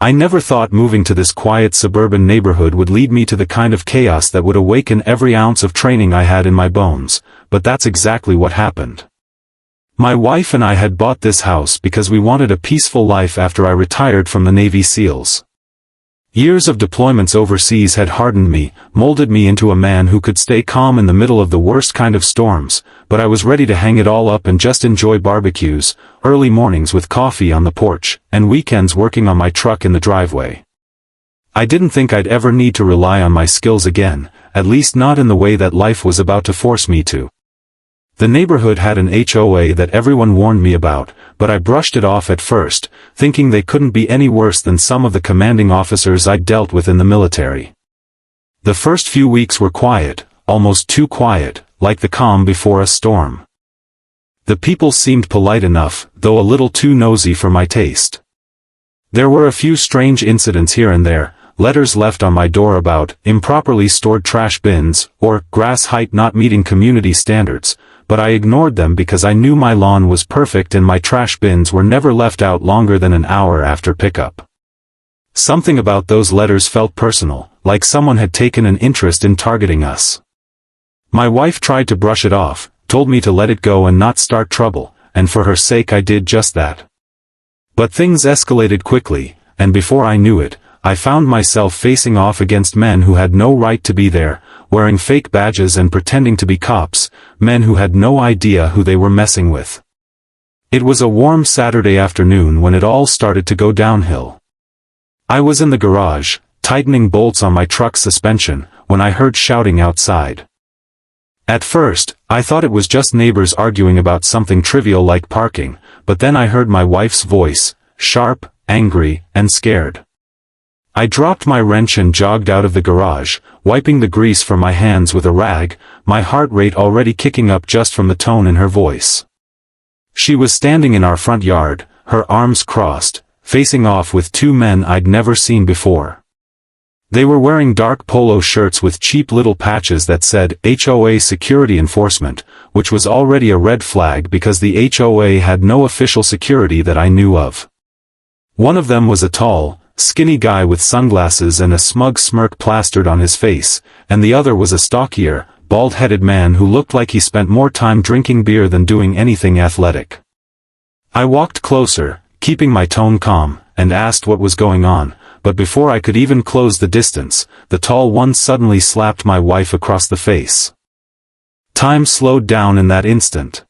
I never thought moving to this quiet suburban neighborhood would lead me to the kind of chaos that would awaken every ounce of training I had in my bones, but that's exactly what happened. My wife and I had bought this house because we wanted a peaceful life after I retired from the Navy SEALs. Years of deployments overseas had hardened me, molded me into a man who could stay calm in the middle of the worst kind of storms, but I was ready to hang it all up and just enjoy barbecues, early mornings with coffee on the porch, and weekends working on my truck in the driveway. I didn't think I'd ever need to rely on my skills again, at least not in the way that life was about to force me to. The neighborhood had an HOA that everyone warned me about, but I brushed it off at first, thinking they couldn't be any worse than some of the commanding officers I'd dealt with in the military. The first few weeks were quiet, almost too quiet, like the calm before a storm. The people seemed polite enough, though a little too nosy for my taste. There were a few strange incidents here and there, letters left on my door about improperly stored trash bins, or grass height not meeting community standards, but I ignored them because I knew my lawn was perfect and my trash bins were never left out longer than an hour after pickup. Something about those letters felt personal, like someone had taken an interest in targeting us. My wife tried to brush it off, told me to let it go and not start trouble, and for her sake I did just that. But things escalated quickly, and before I knew it, I found myself facing off against men who had no right to be there, wearing fake badges and pretending to be cops, men who had no idea who they were messing with. It was a warm Saturday afternoon when it all started to go downhill. I was in the garage, tightening bolts on my truck's suspension, when I heard shouting outside. At first, I thought it was just neighbors arguing about something trivial like parking, but then I heard my wife's voice, sharp, angry, and scared. I dropped my wrench and jogged out of the garage, wiping the grease from my hands with a rag, my heart rate already kicking up just from the tone in her voice. She was standing in our front yard, her arms crossed, facing off with two men I'd never seen before. They were wearing dark polo shirts with cheap little patches that said HOA Security Enforcement, which was already a red flag because the HOA had no official security that I knew of. One of them was a tall, skinny guy with sunglasses and a smug smirk plastered on his face, and the other was a stockier, bald-headed man who looked like he spent more time drinking beer than doing anything athletic. I walked closer, keeping my tone calm, and asked what was going on, but before I could even close the distance, the tall one suddenly slapped my wife across the face. Time slowed down in that instant.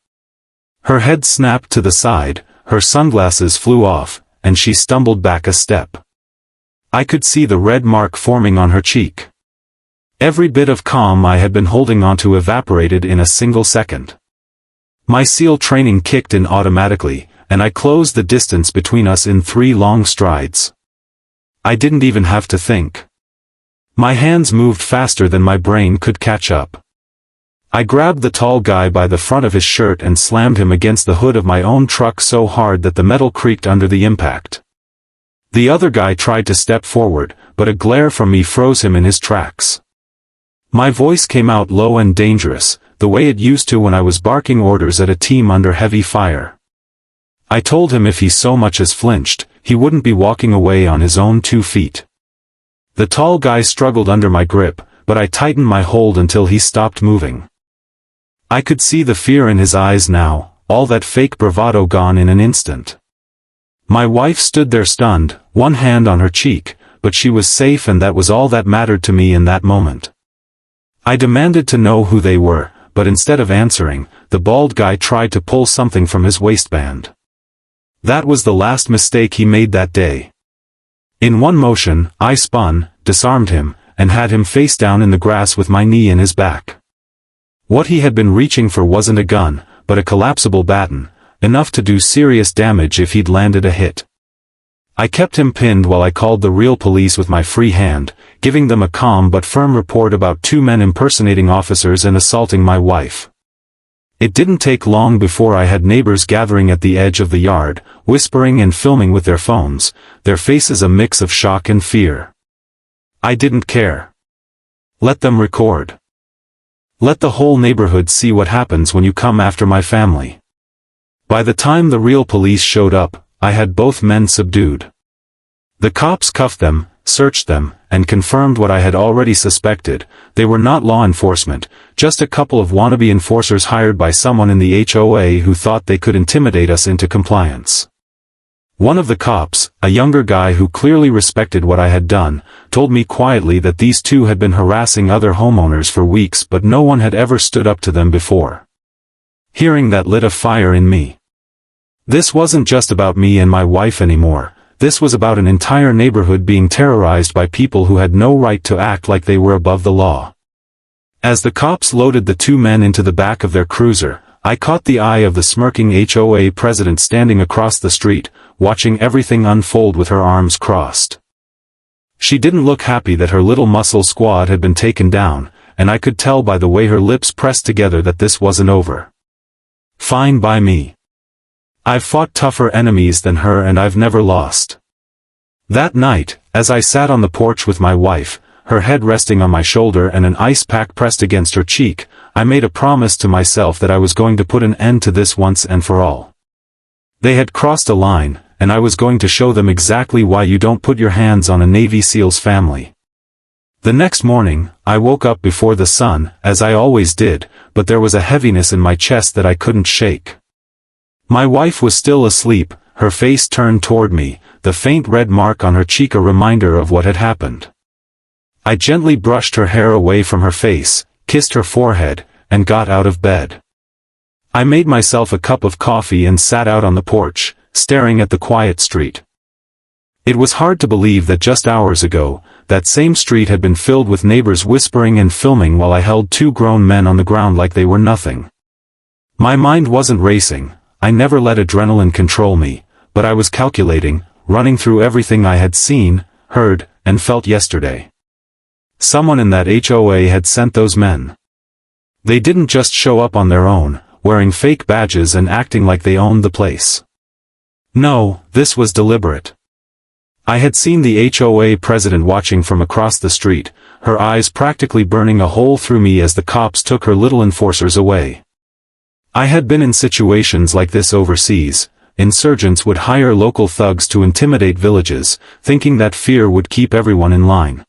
Her head snapped to the side, her sunglasses flew off, and she stumbled back a step. I could see the red mark forming on her cheek. Every bit of calm I had been holding onto evaporated in a single second. My SEAL training kicked in automatically, and I closed the distance between us in 3 long strides. I didn't even have to think. My hands moved faster than my brain could catch up. I grabbed the tall guy by the front of his shirt and slammed him against the hood of my own truck so hard that the metal creaked under the impact. The other guy tried to step forward, but a glare from me froze him in his tracks. My voice came out low and dangerous, the way it used to when I was barking orders at a team under heavy fire. I told him if he so much as flinched, he wouldn't be walking away on his own 2 feet. The tall guy struggled under my grip, but I tightened my hold until he stopped moving. I could see the fear in his eyes now, all that fake bravado gone in an instant. My wife stood there stunned, one hand on her cheek, but she was safe and that was all that mattered to me in that moment. I demanded to know who they were, but instead of answering, the bald guy tried to pull something from his waistband. That was the last mistake he made that day. In one motion, I spun, disarmed him, and had him face down in the grass with my knee in his back. What he had been reaching for wasn't a gun, but a collapsible baton, enough to do serious damage if he'd landed a hit. I kept him pinned while I called the real police with my free hand, giving them a calm but firm report about 2 men impersonating officers and assaulting my wife. It didn't take long before I had neighbors gathering at the edge of the yard, whispering and filming with their phones, their faces a mix of shock and fear. I didn't care. Let them record. Let the whole neighborhood see what happens when you come after my family. By the time the real police showed up, I had both men subdued. The cops cuffed them, searched them, and confirmed what I had already suspected. They were not law enforcement, just a couple of wannabe enforcers hired by someone in the HOA who thought they could intimidate us into compliance. One of the cops, a younger guy who clearly respected what I had done, told me quietly that these two had been harassing other homeowners for weeks but no one had ever stood up to them before. Hearing that lit a fire in me. This wasn't just about me and my wife anymore. This was about an entire neighborhood being terrorized by people who had no right to act like they were above the law. As the cops loaded the two men into the back of their cruiser, I caught the eye of the smirking HOA president standing across the street, watching everything unfold with her arms crossed. She didn't look happy that her little muscle squad had been taken down, and I could tell by the way her lips pressed together that this wasn't over. Fine by me. I've fought tougher enemies than her and I've never lost. That night, as I sat on the porch with my wife, her head resting on my shoulder and an ice pack pressed against her cheek, I made a promise to myself that I was going to put an end to this once and for all. They had crossed a line, and I was going to show them exactly why you don't put your hands on a Navy SEAL's family. The next morning, I woke up before the sun, as I always did, but there was a heaviness in my chest that I couldn't shake. My wife was still asleep, her face turned toward me, the faint red mark on her cheek a reminder of what had happened. I gently brushed her hair away from her face, kissed her forehead, and got out of bed. I made myself a cup of coffee and sat out on the porch, staring at the quiet street. It was hard to believe that just hours ago, that same street had been filled with neighbors whispering and filming while I held two grown men on the ground like they were nothing. My mind wasn't racing. I never let adrenaline control me, but I was calculating, running through everything I had seen, heard, and felt yesterday. Someone in that HOA had sent those men. They didn't just show up on their own, wearing fake badges and acting like they owned the place. No, this was deliberate. I had seen the HOA president watching from across the street, her eyes practically burning a hole through me as the cops took her little enforcers away. I had been in situations like this overseas. Insurgents would hire local thugs to intimidate villages, thinking that fear would keep everyone in line.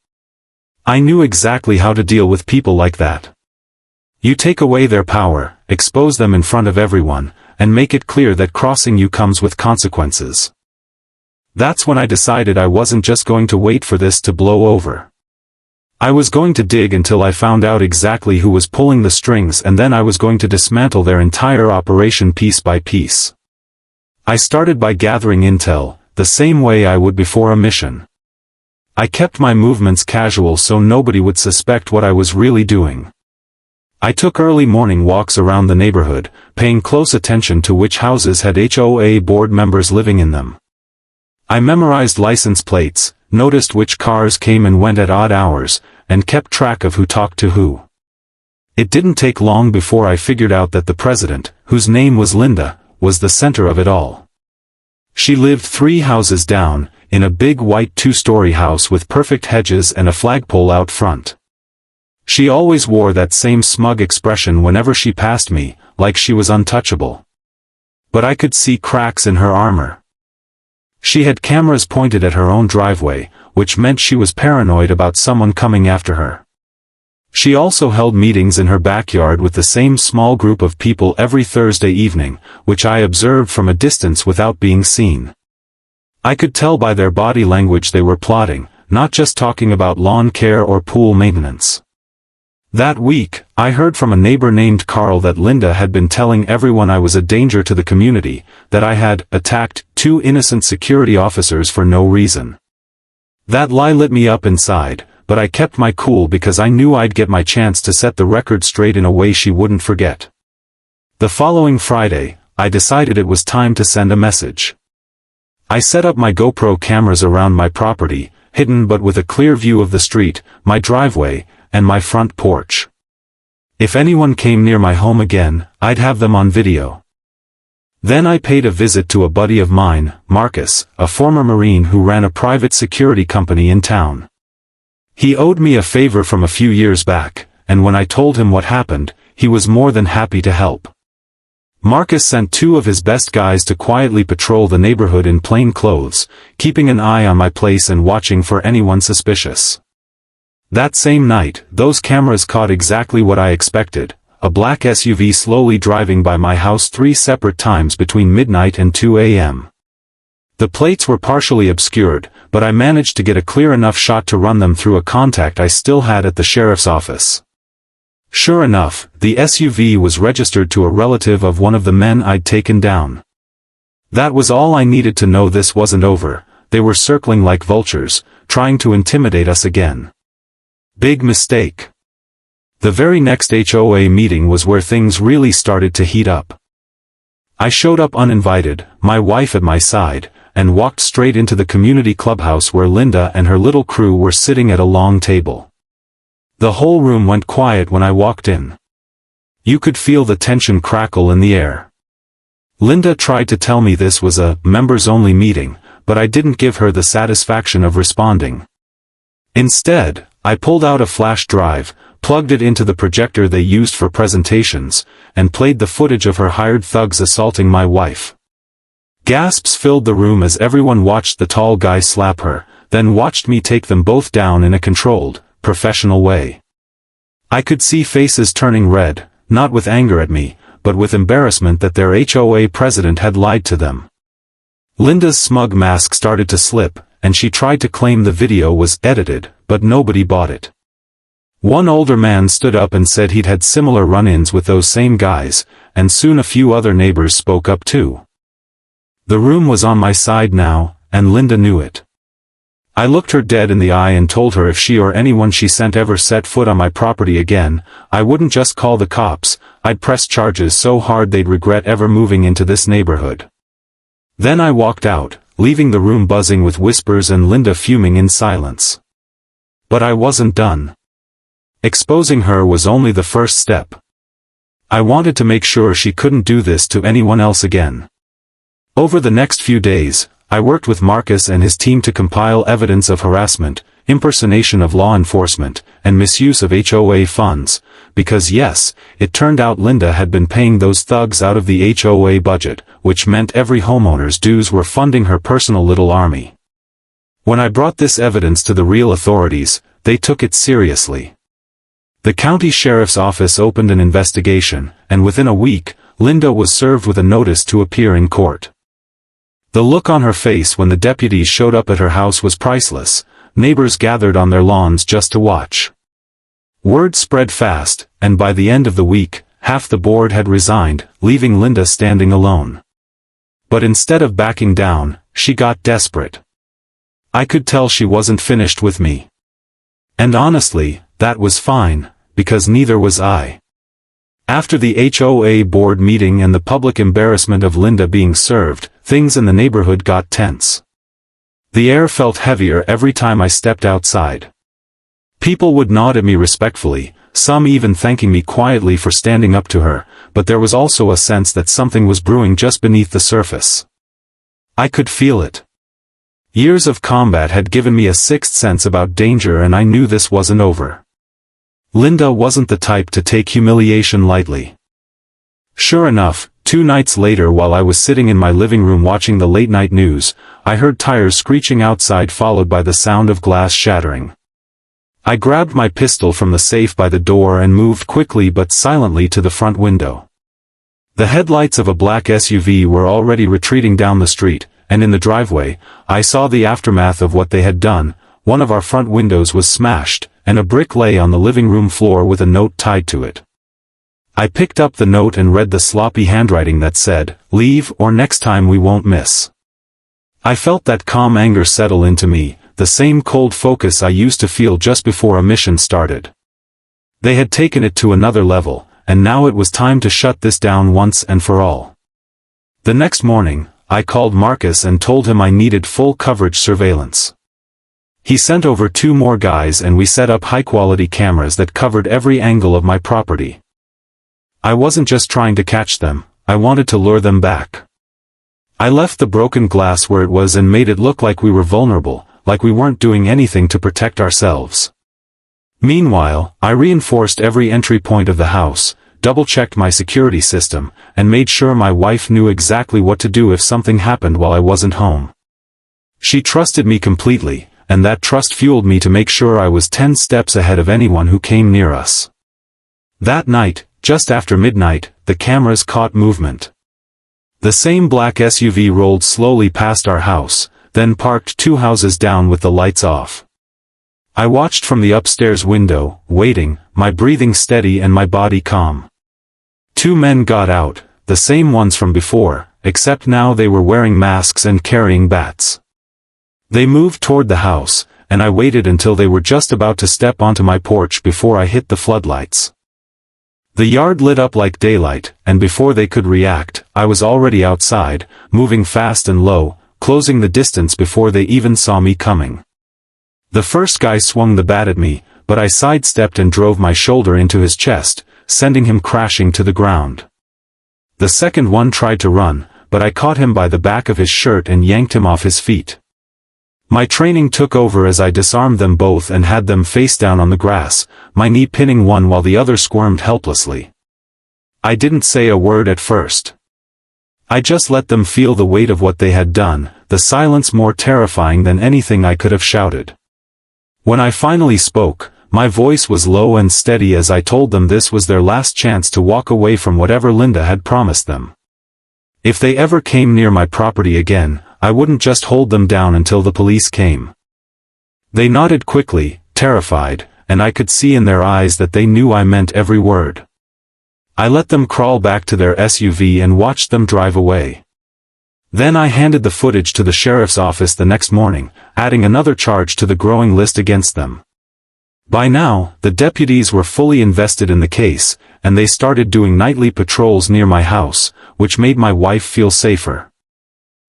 I knew exactly how to deal with people like that. You take away their power, expose them in front of everyone, and make it clear that crossing you comes with consequences. That's when I decided I wasn't just going to wait for this to blow over. I was going to dig until I found out exactly who was pulling the strings and then I was going to dismantle their entire operation piece by piece. I started by gathering intel, the same way I would before a mission. I kept my movements casual so nobody would suspect what I was really doing. I took early morning walks around the neighborhood, paying close attention to which houses had HOA board members living in them. I memorized license plates, noticed which cars came and went at odd hours, and kept track of who talked to who. It didn't take long before I figured out that the president, whose name was Linda, was the center of it all. She lived 3 houses down, in a big white 2-story house with perfect hedges and a flagpole out front. She always wore that same smug expression whenever she passed me, like she was untouchable. But I could see cracks in her armor. She had cameras pointed at her own driveway, which meant she was paranoid about someone coming after her. She also held meetings in her backyard with the same small group of people every Thursday evening, which I observed from a distance without being seen. I could tell by their body language they were plotting, not just talking about lawn care or pool maintenance. That week, I heard from a neighbor named Carl that Linda had been telling everyone I was a danger to the community, that I had attacked 2 innocent security officers for no reason. That lie lit me up inside, but I kept my cool because I knew I'd get my chance to set the record straight in a way she wouldn't forget. The following Friday, I decided it was time to send a message. I set up my GoPro cameras around my property, hidden but with a clear view of the street, my driveway, and my front porch. If anyone came near my home again, I'd have them on video. Then I paid a visit to a buddy of mine, Marcus, a former Marine who ran a private security company in town. He owed me a favor from a few years back, and when I told him what happened, he was more than happy to help. Marcus sent 2 of his best guys to quietly patrol the neighborhood in plain clothes, keeping an eye on my place and watching for anyone suspicious. That same night, those cameras caught exactly what I expected, a black SUV slowly driving by my house 3 separate times between midnight and 2 a.m. The plates were partially obscured, but I managed to get a clear enough shot to run them through a contact I still had at the sheriff's office. Sure enough, the SUV was registered to a relative of one of the men I'd taken down. That was all I needed to know. This wasn't over. They were circling like vultures, trying to intimidate us again. Big mistake. The very next HOA meeting was where things really started to heat up. I showed up uninvited, my wife at my side, and walked straight into the community clubhouse where Linda and her little crew were sitting at a long table. The whole room went quiet when I walked in. You could feel the tension crackle in the air. Linda tried to tell me this was a members-only meeting, but I didn't give her the satisfaction of responding. Instead, I pulled out a flash drive, plugged it into the projector they used for presentations, and played the footage of her hired thugs assaulting my wife. Gasps filled the room as everyone watched the tall guy slap her, then watched me take them both down in a controlled, professional way. I could see faces turning red, not with anger at me, but with embarrassment that their HOA president had lied to them. Linda's smug mask started to slip, and she tried to claim the video was edited, but nobody bought it. One older man stood up and said he'd had similar run-ins with those same guys, and soon a few other neighbors spoke up too. The room was on my side now, and Linda knew it. I looked her dead in the eye and told her if she or anyone she sent ever set foot on my property again, I wouldn't just call the cops, I'd press charges so hard they'd regret ever moving into this neighborhood. Then I walked out, leaving the room buzzing with whispers and Linda fuming in silence. But I wasn't done. Exposing her was only the first step. I wanted to make sure she couldn't do this to anyone else again. Over the next few days, I worked with Marcus and his team to compile evidence of harassment, impersonation of law enforcement, and misuse of HOA funds, because yes, it turned out Linda had been paying those thugs out of the HOA budget, which meant every homeowner's dues were funding her personal little army. When I brought this evidence to the real authorities, they took it seriously. The county sheriff's office opened an investigation, and within a week, Linda was served with a notice to appear in court. The look on her face when the deputies showed up at her house was priceless. Neighbors gathered on their lawns just to watch. Word spread fast, and by the end of the week, half the board had resigned, leaving Linda standing alone. But instead of backing down, she got desperate. I could tell she wasn't finished with me. And honestly, that was fine, because neither was I. After the HOA board meeting and the public embarrassment of Linda being served, things in the neighborhood got tense. The air felt heavier every time I stepped outside. People would nod at me respectfully, some even thanking me quietly for standing up to her, but there was also a sense that something was brewing just beneath the surface. I could feel it. Years of combat had given me a sixth sense about danger, and I knew this wasn't over. Linda wasn't the type to take humiliation lightly. Sure enough, 2 nights later while I was sitting in my living room watching the late-night news, I heard tires screeching outside followed by the sound of glass shattering. I grabbed my pistol from the safe by the door and moved quickly but silently to the front window. The headlights of a black SUV were already retreating down the street, and in the driveway, I saw the aftermath of what they had done. One of our front windows was smashed, and a brick lay on the living room floor with a note tied to it. I picked up the note and read the sloppy handwriting that said, "Leave or next time we won't miss." I felt that calm anger settle into me, the same cold focus I used to feel just before a mission started. They had taken it to another level, and now it was time to shut this down once and for all. The next morning, I called Marcus and told him I needed full coverage surveillance. He sent over 2 more guys and we set up high-quality cameras that covered every angle of my property. I wasn't just trying to catch them, I wanted to lure them back. I left the broken glass where it was and made it look like we were vulnerable, like we weren't doing anything to protect ourselves. Meanwhile, I reinforced every entry point of the house, double-checked my security system, and made sure my wife knew exactly what to do if something happened while I wasn't home. She trusted me completely, and that trust fueled me to make sure I was 10 steps ahead of anyone who came near us. That night, just after midnight, the cameras caught movement. The same black SUV rolled slowly past our house, then parked 2 houses down with the lights off. I watched from the upstairs window, waiting, my breathing steady and my body calm. 2 men got out, the same ones from before, except now they were wearing masks and carrying bats. They moved toward the house, and I waited until they were just about to step onto my porch before I hit the floodlights. The yard lit up like daylight, and before they could react, I was already outside, moving fast and low, closing the distance before they even saw me coming. The first guy swung the bat at me, but I sidestepped and drove my shoulder into his chest, sending him crashing to the ground. The second one tried to run, but I caught him by the back of his shirt and yanked him off his feet. My training took over as I disarmed them both and had them face down on the grass, my knee pinning one while the other squirmed helplessly. I didn't say a word at first. I just let them feel the weight of what they had done, the silence more terrifying than anything I could have shouted. When I finally spoke, my voice was low and steady as I told them this was their last chance to walk away from whatever Linda had promised them. If they ever came near my property again, I wouldn't just hold them down until the police came. They nodded quickly, terrified, and I could see in their eyes that they knew I meant every word. I let them crawl back to their SUV and watched them drive away. Then I handed the footage to the sheriff's office the next morning, adding another charge to the growing list against them. By now, the deputies were fully invested in the case, and they started doing nightly patrols near my house, which made my wife feel safer.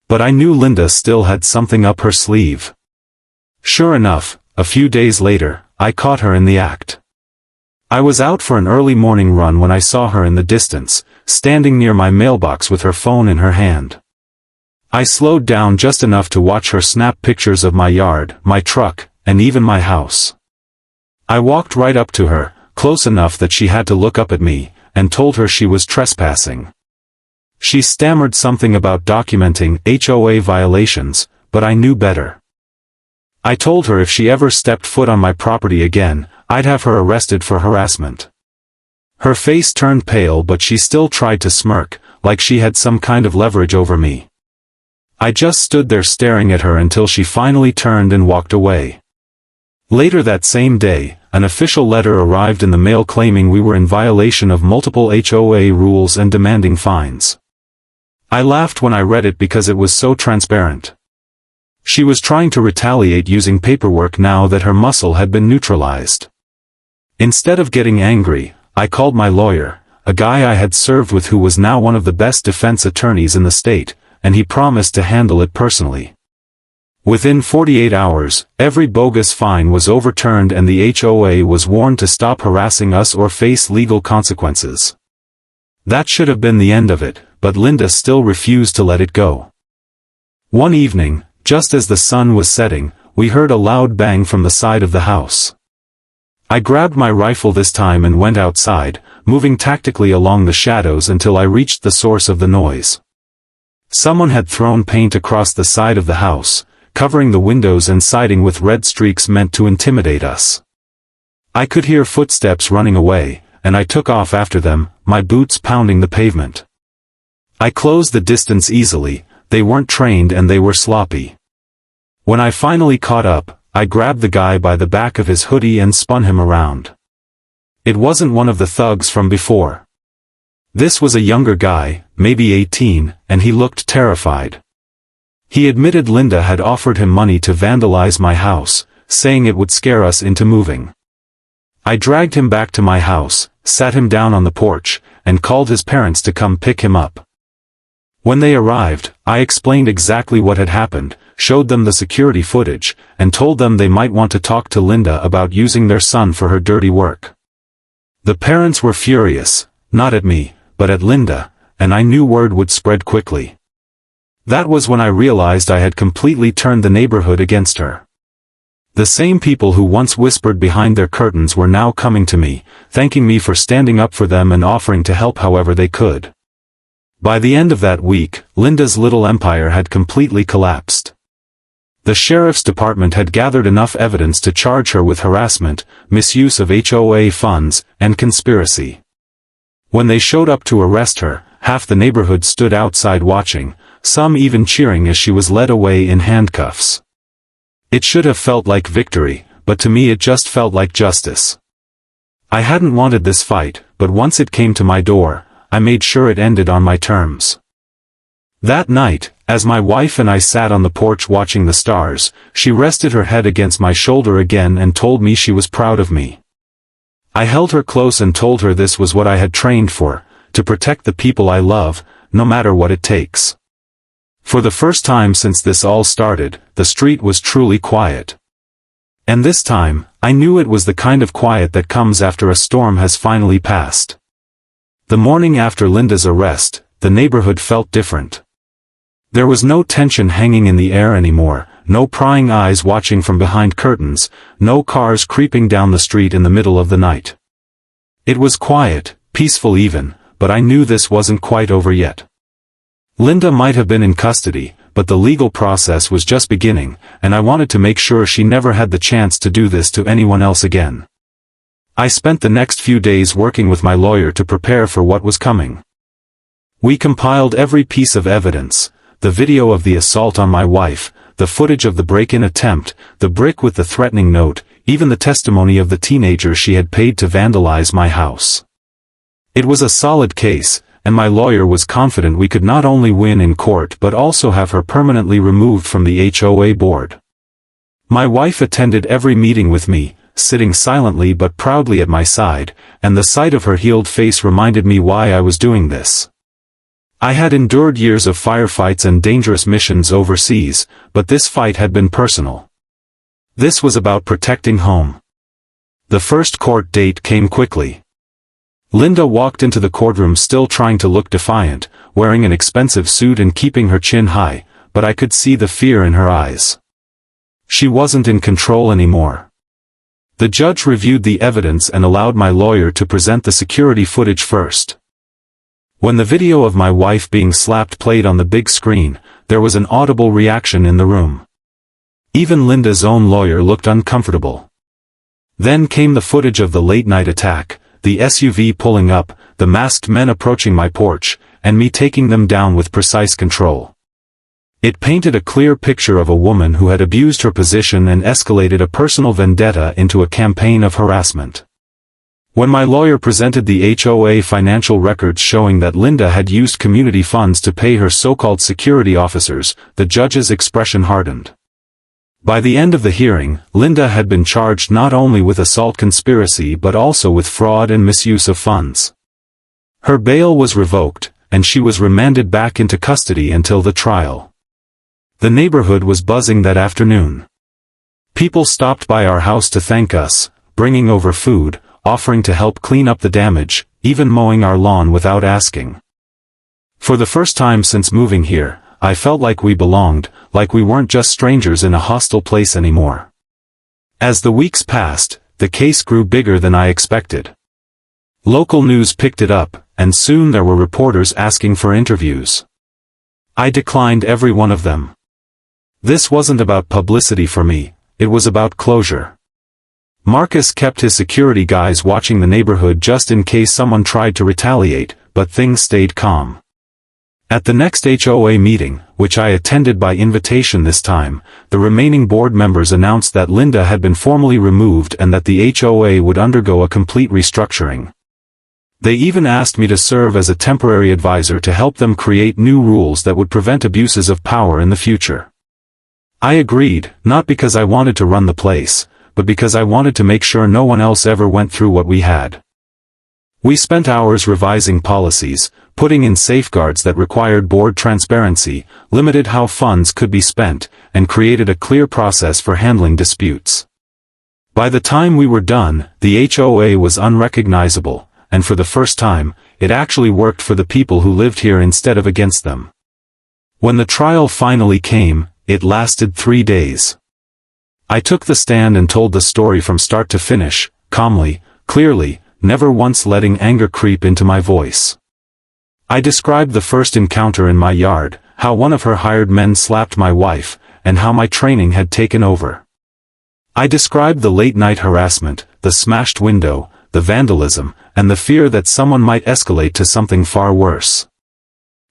But I knew Linda still had something up her sleeve. Sure enough, a few days later, I caught her in the act. I was out for an early morning run when I saw her in the distance, standing near my mailbox with her phone in her hand. I slowed down just enough to watch her snap pictures of my yard, my truck, and even my house. I walked right up to her, close enough that she had to look up at me, and told her she was trespassing. She stammered something about documenting HOA violations, but I knew better. I told her if she ever stepped foot on my property again, I'd have her arrested for harassment. Her face turned pale, but she still tried to smirk, like she had some kind of leverage over me. I just stood there staring at her until she finally turned and walked away. Later that same day, an official letter arrived in the mail claiming we were in violation of multiple HOA rules and demanding fines. I laughed when I read it because it was so transparent. She was trying to retaliate using paperwork now that her muscle had been neutralized. Instead of getting angry, I called my lawyer, a guy I had served with who was now one of the best defense attorneys in the state, and he promised to handle it personally. Within 48 hours, every bogus fine was overturned and the HOA was warned to stop harassing us or face legal consequences. That should have been the end of it, but Linda still refused to let it go. One evening, just as the sun was setting, we heard a loud bang from the side of the house. I grabbed my rifle this time and went outside, moving tactically along the shadows until I reached the source of the noise. Someone had thrown paint across the side of the house, covering the windows and siding with red streaks meant to intimidate us. I could hear footsteps running away, and I took off after them, my boots pounding the pavement. I closed the distance easily, they weren't trained and they were sloppy. When I finally caught up, I grabbed the guy by the back of his hoodie and spun him around. It wasn't one of the thugs from before. This was a younger guy, maybe 18, and he looked terrified. He admitted Linda had offered him money to vandalize my house, saying it would scare us into moving. I dragged him back to my house, sat him down on the porch, and called his parents to come pick him up. When they arrived, I explained exactly what had happened, showed them the security footage, and told them they might want to talk to Linda about using their son for her dirty work. The parents were furious, not at me, but at Linda, and I knew word would spread quickly. That was when I realized I had completely turned the neighborhood against her. The same people who once whispered behind their curtains were now coming to me, thanking me for standing up for them and offering to help however they could. By the end of that week, Linda's little empire had completely collapsed. The sheriff's department had gathered enough evidence to charge her with harassment, misuse of HOA funds, and conspiracy. When they showed up to arrest her, half the neighborhood stood outside watching, some even cheering as she was led away in handcuffs. It should have felt like victory, but to me it just felt like justice. I hadn't wanted this fight, but once it came to my door, I made sure it ended on my terms. That night, as my wife and I sat on the porch watching the stars, she rested her head against my shoulder again and told me she was proud of me. I held her close and told her this was what I had trained for, to protect the people I love, no matter what it takes. For the first time since this all started, the street was truly quiet. And this time, I knew it was the kind of quiet that comes after a storm has finally passed. The morning after Linda's arrest, the neighborhood felt different. There was no tension hanging in the air anymore, no prying eyes watching from behind curtains, no cars creeping down the street in the middle of the night. It was quiet, peaceful even, but I knew this wasn't quite over yet. Linda might have been in custody, but the legal process was just beginning, and I wanted to make sure she never had the chance to do this to anyone else again. I spent the next few days working with my lawyer to prepare for what was coming. We compiled every piece of evidence, the video of the assault on my wife, the footage of the break-in attempt, the brick with the threatening note, even the testimony of the teenager she had paid to vandalize my house. It was a solid case, and my lawyer was confident we could not only win in court but also have her permanently removed from the HOA board. My wife attended every meeting with me, sitting silently but proudly at my side, and the sight of her healed face reminded me why I was doing this. I had endured years of firefights and dangerous missions overseas, but this fight had been personal. This was about protecting home. The first court date came quickly. Linda walked into the courtroom still trying to look defiant, wearing an expensive suit and keeping her chin high, but I could see the fear in her eyes. She wasn't in control anymore. The judge reviewed the evidence and allowed my lawyer to present the security footage first. When the video of my wife being slapped played on the big screen, there was an audible reaction in the room. Even Linda's own lawyer looked uncomfortable. Then came the footage of the late-night attack, the SUV pulling up, the masked men approaching my porch, and me taking them down with precise control. It painted a clear picture of a woman who had abused her position and escalated a personal vendetta into a campaign of harassment. When my lawyer presented the HOA financial records showing that Linda had used community funds to pay her so-called security officers, the judge's expression hardened. By the end of the hearing, Linda had been charged not only with assault conspiracy but also with fraud and misuse of funds. Her bail was revoked, and she was remanded back into custody until the trial. The neighborhood was buzzing that afternoon. People stopped by our house to thank us, bringing over food, offering to help clean up the damage, even mowing our lawn without asking. For the first time since moving here, I felt like we belonged, like we weren't just strangers in a hostile place anymore. As the weeks passed, the case grew bigger than I expected. Local news picked it up, and soon there were reporters asking for interviews. I declined every one of them. This wasn't about publicity for me, it was about closure. Marcus kept his security guys watching the neighborhood just in case someone tried to retaliate, but things stayed calm. At the next HOA meeting, which I attended by invitation this time, the remaining board members announced that Linda had been formally removed and that the HOA would undergo a complete restructuring. They even asked me to serve as a temporary advisor to help them create new rules that would prevent abuses of power in the future. I agreed, not because I wanted to run the place, but because I wanted to make sure no one else ever went through what we had. We spent hours revising policies, putting in safeguards that required board transparency, limited how funds could be spent, and created a clear process for handling disputes. By the time we were done, the HOA was unrecognizable, and for the first time, it actually worked for the people who lived here instead of against them. When the trial finally came, it lasted 3 days. I took the stand and told the story from start to finish, calmly, clearly, never once letting anger creep into my voice. I described the first encounter in my yard, how one of her hired men slapped my wife, and how my training had taken over. I described the late-night harassment, the smashed window, the vandalism, and the fear that someone might escalate to something far worse.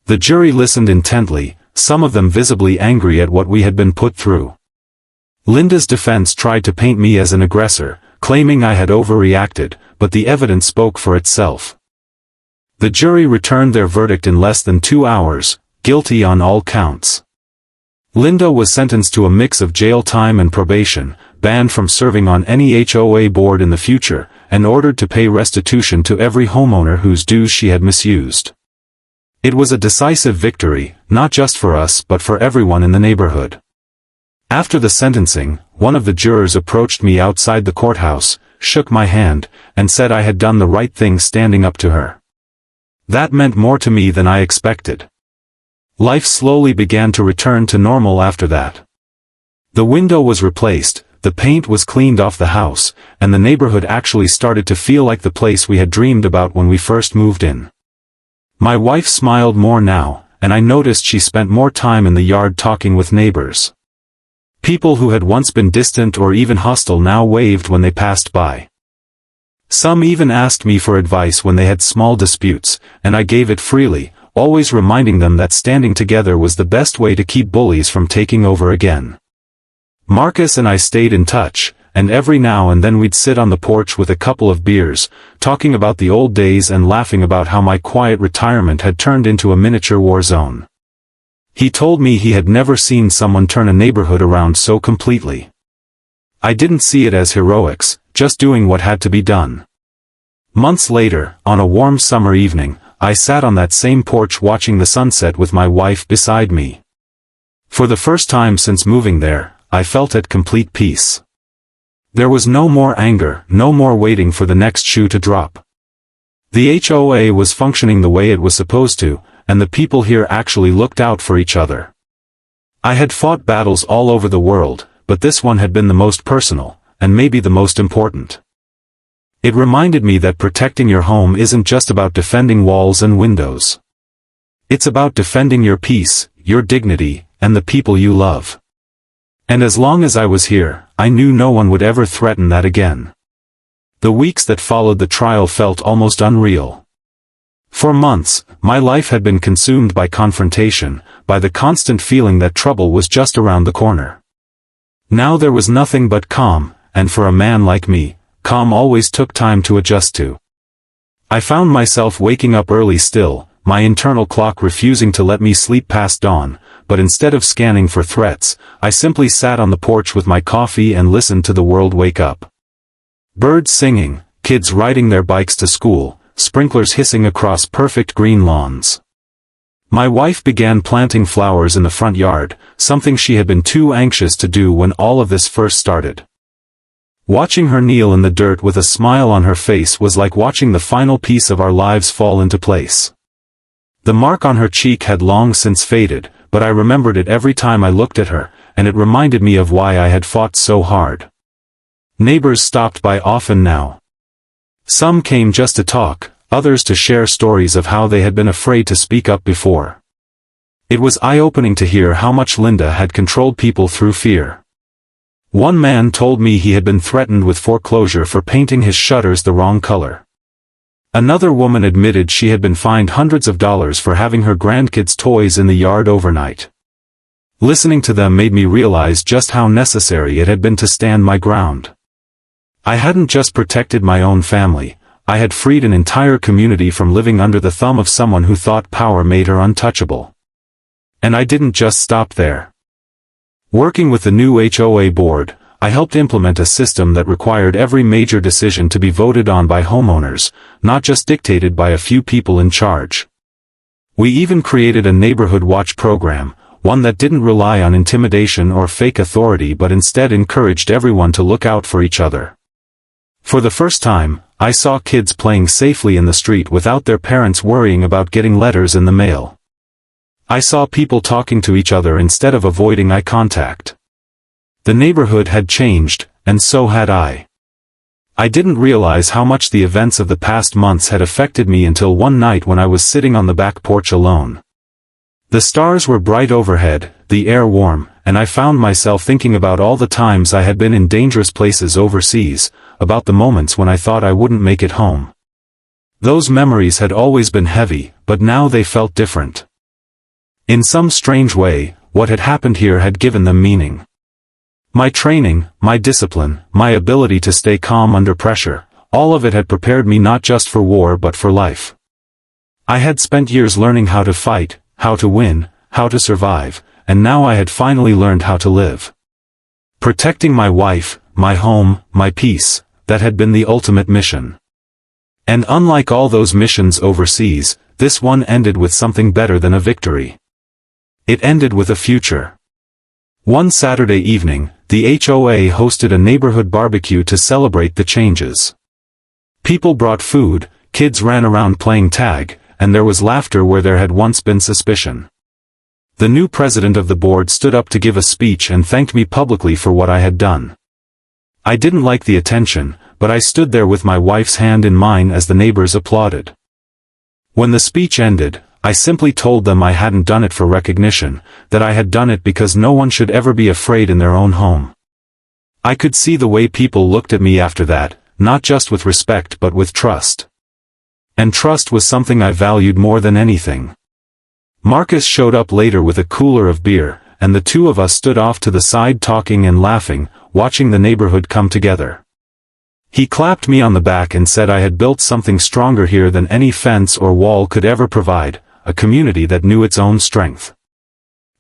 The jury listened intently, some of them visibly angry at what we had been put through. Linda's defense tried to paint me as an aggressor, claiming I had overreacted, but the evidence spoke for itself. The jury returned their verdict in less than 2 hours, guilty on all counts. Linda was sentenced to a mix of jail time and probation, banned from serving on any HOA board in the future, and ordered to pay restitution to every homeowner whose dues she had misused. It was a decisive victory, not just for us but for everyone in the neighborhood. After the sentencing, one of the jurors approached me outside the courthouse, shook my hand, and said I had done the right thing standing up to her. That meant more to me than I expected. Life slowly began to return to normal after that. The window was replaced, the paint was cleaned off the house, and the neighborhood actually started to feel like the place we had dreamed about when we first moved in. My wife smiled more now, and I noticed she spent more time in the yard talking with neighbors. People who had once been distant or even hostile now waved when they passed by. Some even asked me for advice when they had small disputes, and I gave it freely, always reminding them that standing together was the best way to keep bullies from taking over again. Marcus and I stayed in touch, and every now and then we'd sit on the porch with a couple of beers, talking about the old days and laughing about how my quiet retirement had turned into a miniature war zone. He told me he had never seen someone turn a neighborhood around so completely. I didn't see it as heroics, just doing what had to be done. Months later, on a warm summer evening, I sat on that same porch watching the sunset with my wife beside me. For the first time since moving there, I felt at complete peace. There was no more anger, no more waiting for the next shoe to drop. The HOA was functioning the way it was supposed to, and the people here actually looked out for each other. I had fought battles all over the world, but this one had been the most personal, and maybe the most important. It reminded me that protecting your home isn't just about defending walls and windows. It's about defending your peace, your dignity, and the people you love. And as long as I was here, I knew no one would ever threaten that again. The weeks that followed the trial felt almost unreal. For months, my life had been consumed by confrontation, by the constant feeling that trouble was just around the corner. Now there was nothing but calm, and for a man like me, calm always took time to adjust to. I found myself waking up early still, my internal clock refusing to let me sleep past dawn, but instead of scanning for threats, I simply sat on the porch with my coffee and listened to the world wake up. Birds singing, kids riding their bikes to school, sprinklers hissing across perfect green lawns. My wife began planting flowers in the front yard, something she had been too anxious to do when all of this first started. Watching her kneel in the dirt with a smile on her face was like watching the final piece of our lives fall into place. The mark on her cheek had long since faded, but I remembered it every time I looked at her, and it reminded me of why I had fought so hard. Neighbors stopped by often now. Some came just to talk, others to share stories of how they had been afraid to speak up before. It was eye-opening to hear how much Linda had controlled people through fear. One man told me he had been threatened with foreclosure for painting his shutters the wrong color. Another woman admitted she had been fined hundreds of dollars for having her grandkids' toys in the yard overnight. Listening to them made me realize just how necessary it had been to stand my ground. I hadn't just protected my own family, I had freed an entire community from living under the thumb of someone who thought power made her untouchable. And I didn't just stop there. Working with the new HOA board, I helped implement a system that required every major decision to be voted on by homeowners, not just dictated by a few people in charge. We even created a neighborhood watch program, one that didn't rely on intimidation or fake authority but instead encouraged everyone to look out for each other. For the first time, I saw kids playing safely in the street without their parents worrying about getting letters in the mail. I saw people talking to each other instead of avoiding eye contact. The neighborhood had changed, and so had I. I didn't realize how much the events of the past months had affected me until one night when I was sitting on the back porch alone. The stars were bright overhead, the air warm, and I found myself thinking about all the times I had been in dangerous places overseas, about the moments when I thought I wouldn't make it home. Those memories had always been heavy, but now they felt different. In some strange way, what had happened here had given them meaning. My training, my discipline, my ability to stay calm under pressure, all of it had prepared me not just for war but for life. I had spent years learning how to fight, how to win, how to survive, and now I had finally learned how to live. Protecting my wife, my home, my peace, that had been the ultimate mission. And unlike all those missions overseas, this one ended with something better than a victory. It ended with a future. One Saturday evening, the HOA hosted a neighborhood barbecue to celebrate the changes. People brought food, kids ran around playing tag, and there was laughter where there had once been suspicion. The new president of the board stood up to give a speech and thanked me publicly for what I had done. I didn't like the attention, but I stood there with my wife's hand in mine as the neighbors applauded. When the speech ended, I simply told them I hadn't done it for recognition, that I had done it because no one should ever be afraid in their own home. I could see the way people looked at me after that, not just with respect but with trust. And trust was something I valued more than anything. Marcus showed up later with a cooler of beer, and the two of us stood off to the side talking and laughing, watching the neighborhood come together. He clapped me on the back and said I had built something stronger here than any fence or wall could ever provide, a community that knew its own strength.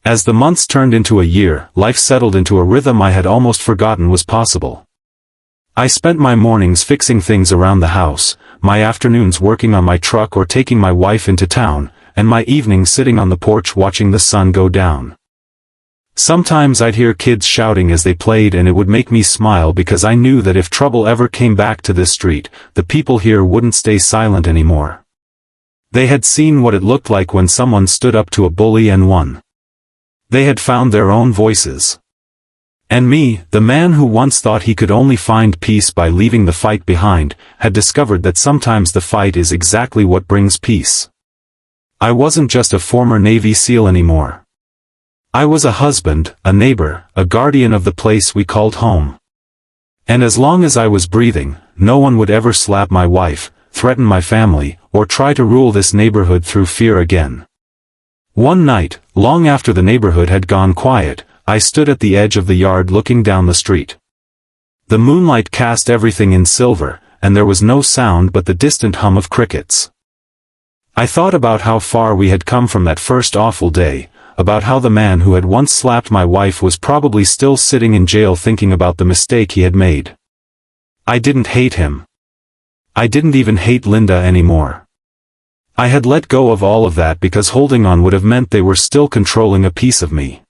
As the months turned into a year, life settled into a rhythm I had almost forgotten was possible. I spent my mornings fixing things around the house, my afternoons working on my truck or taking my wife into town, and my evenings sitting on the porch watching the sun go down. Sometimes I'd hear kids shouting as they played and it would make me smile because I knew that if trouble ever came back to this street, the people here wouldn't stay silent anymore. They had seen what it looked like when someone stood up to a bully and won. They had found their own voices. And me, the man who once thought he could only find peace by leaving the fight behind, had discovered that sometimes the fight is exactly what brings peace. I wasn't just a former Navy SEAL anymore. I was a husband, a neighbor, a guardian of the place we called home. And as long as I was breathing, no one would ever slap my wife, threaten my family, or try to rule this neighborhood through fear again. One night, long after the neighborhood had gone quiet, I stood at the edge of the yard looking down the street. The moonlight cast everything in silver, and there was no sound but the distant hum of crickets. I thought about how far we had come from that first awful day, about how the man who had once slapped my wife was probably still sitting in jail thinking about the mistake he had made. I didn't hate him. I didn't even hate Linda anymore. I had let go of all of that because holding on would have meant they were still controlling a piece of me.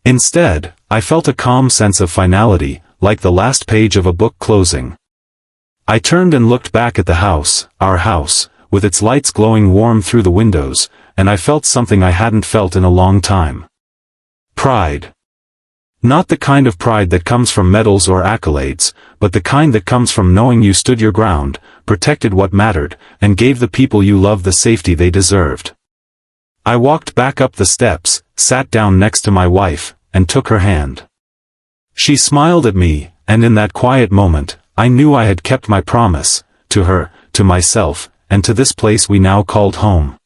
Instead, I felt a calm sense of finality, like the last page of a book closing. I turned and looked back at the house, our house, with its lights glowing warm through the windows, and I felt something I hadn't felt in a long time. Pride. Not the kind of pride that comes from medals or accolades, but the kind that comes from knowing you stood your ground, protected what mattered, and gave the people you loved the safety they deserved. I walked back up the steps, sat down next to my wife, and took her hand. She smiled at me, and in that quiet moment, I knew I had kept my promise, to her, to myself, and to this place we now called home.